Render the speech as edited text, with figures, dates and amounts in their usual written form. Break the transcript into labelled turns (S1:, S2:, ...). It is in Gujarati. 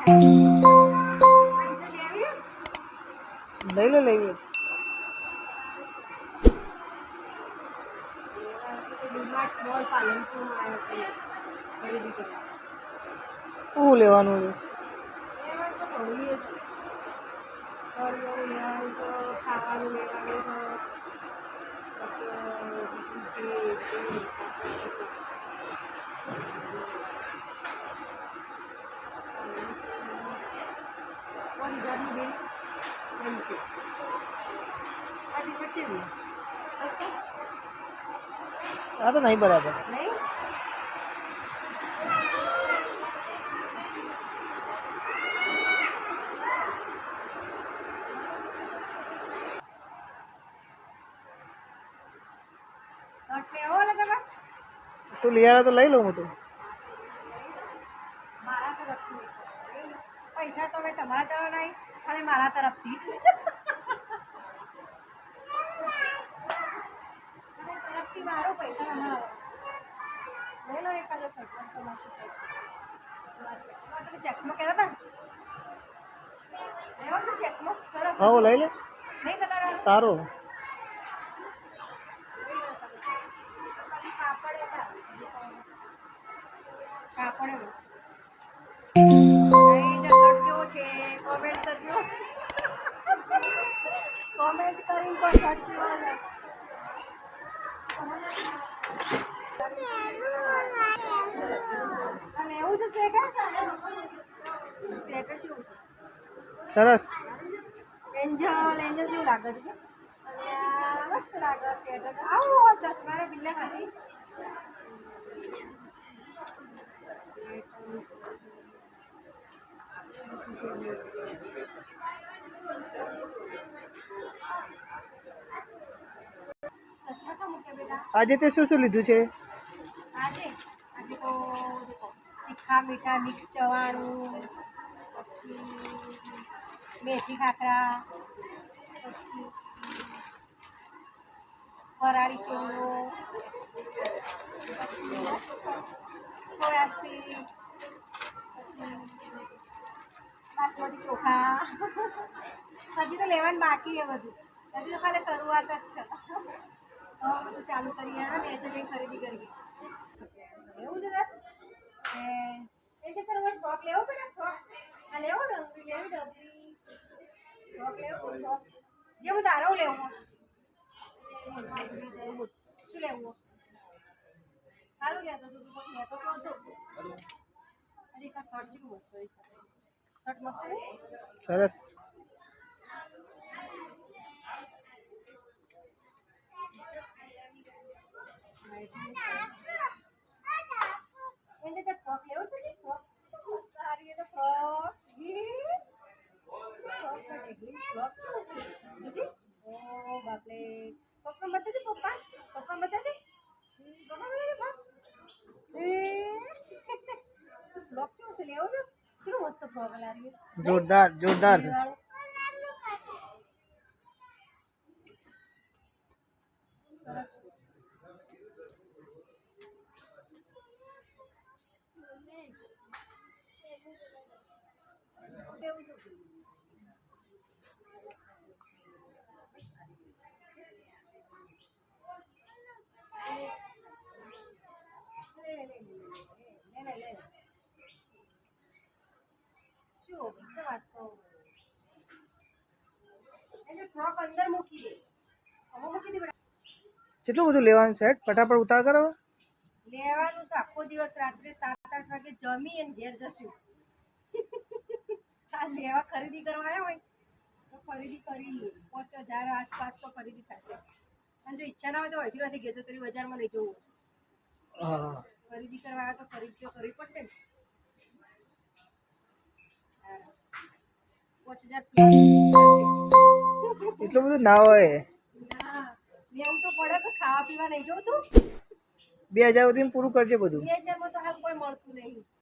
S1: લઈ લે લઈ લે શું લેવાનું છે? આ તો નહીં બરાબર. તું લઈ આવ્યા તો લઈ લઉં હું તો.
S2: પૈસા તો તમારા ચલો નહીં અને મારા તરફથી મારો પૈસા ના લઈ લો એકાદો ચેક્સમાં કહેતા હતા ને ચેક્સમાં સરસ.
S1: હા લઈ લે
S2: નહીં તમારા
S1: સારું.
S2: કાપડ શર્ટ કેવો છે કોમેન્ટ કરજો. કોમેન્ટ કરીને પણ શર્ટ કેવો અને એવું છે સ્વેટર સ્વેટર કેવું
S1: સરસ.
S2: એન્જલ જેવું લાગે છે મસ્ત લાગે સ્વેટર. આવું ચશ્મા ને બિલ્લા ખાતી
S1: આજે તે શું શું લીધું છે?
S2: આજે તો તીખા મીઠા મિક્સ ચવાણું, પછી મેથી ખાખરા, પછી ફરાળી ચેવડો, સોયા સ્ટીક, બાસમતી ચોખા. હજી તો લેવાનું બાકી છે બધું. હજી તો ખાલી શરૂઆત જ છે. બધું ચાલુ કરીએ ને મેં જઈને ખરીદી કરીએ. એવું છે એ છે તારે ફ્રોક લેવો પડે. ફ્રોક આ લેવો ડબરી લેવી ડબરી ફ્રોક લેવો ફ્રોક જેવું તારો લેવું શું લેવું સારું લેતો તું લેતો કહો તો. અરે કા શર્ટ જેવું મસ્ત શર્ટ મસ્ત
S1: સરસ.
S2: એને તો ફ્રોક લેવો છે ને ફ્રોક સારી તો ફ્રોક જી ઓ બાપલે પપ્પા બતાજે પપ્પા બતાજે ફ્રોક કેવું છે લેવો છે કેટલું મસ્ત ફ્રોક લારી
S1: જોરદાર જોરદાર છે.
S2: શું પિક્ચર વાંચતો એને ફ્રોક અંદર મૂકી દે અમો મૂકી દે બેટા.
S1: કેટલું બધું લેવાનું છે? ફટાફટ ઉતાર કરો.
S2: લેવાનું છે આખો દિવસ રાત્રે 7-8 વાગે જમી અને ઘેર જશું. આ લેવા ખરીદી કરવા આવ્યા હોય તો ખરીદી કરી લે. 5000 આસપાસ તો ખરીદી થશે. અને જો ઈચ્છા ના હોય તો અહીંથી નથી ઘેર જતો બજારમાં નહીં જવું.
S1: હા
S2: ખરીદી કરવા આવ્યા તો ખરીદી તો કરવી પડશે ને. 5000
S1: એટલું બધું ના હોય.
S2: લેવું તો પડે કે ખાવા પીવા નહીં જોતું.
S1: 2000 સુધી પૂરું કરજે બધું.
S2: 2000 માં તો હાલ કોઈ મળતું નહીં.